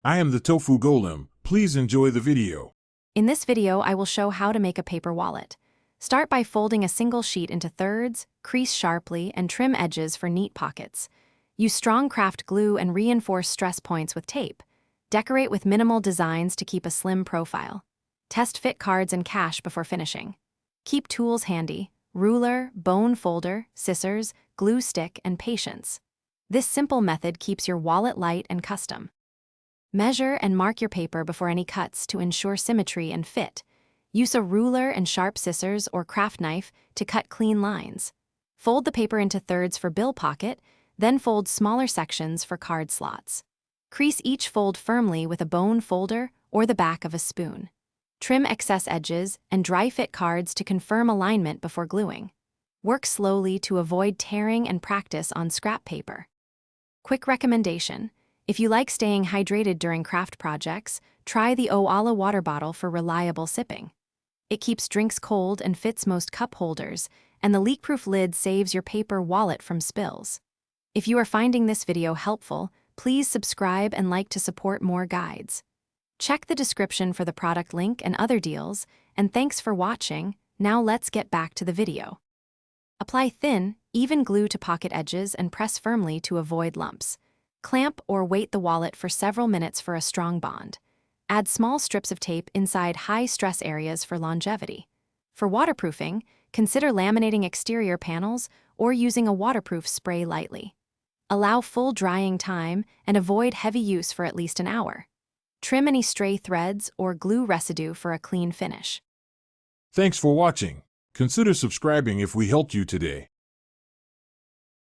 I am the Tofu Golem. Please enjoy the video. In this video, I will show how to make a paper wallet. Start by folding a single sheet into thirds, crease sharply, and trim edges for neat pockets. Use strong craft glue and reinforce stress points with tape. Decorate with minimal designs to keep a slim profile. Test fit cards and cash before finishing. Keep tools handy: ruler, bone folder, scissors, glue stick, and patience. This simple method keeps your wallet light and custom. Measure and mark your paper before any cuts to ensure symmetry and fit. Use a ruler and sharp scissors or craft knife to cut clean lines. Fold the paper into thirds for bill pocket, then fold smaller sections for card slots. Crease each fold firmly with a bone folder or the back of a spoon. Trim excess edges and dry fit cards to confirm alignment before gluing. Work slowly to avoid tearing and practice on scrap paper. Quick recommendation: if you like staying hydrated during craft projects, try the Owala water bottle for reliable sipping. It keeps drinks cold and fits most cup holders, and the leak-proof lid saves your paper wallet from spills. If you are finding this video helpful, please subscribe and like to support more guides. Check the description for the product link and other deals, and thanks for watching. Now let's get back to the video. Apply thin, even glue to pocket edges and press firmly to avoid lumps. Clamp or weight the wallet for several minutes for a strong bond. Add small strips of tape inside high-stress areas for longevity. For waterproofing, consider laminating exterior panels or using a waterproof spray lightly. Allow full drying time and avoid heavy use for at least an hour. Trim any stray threads or glue residue for a clean finish. Thanks for watching. Consider subscribing if we helped you today.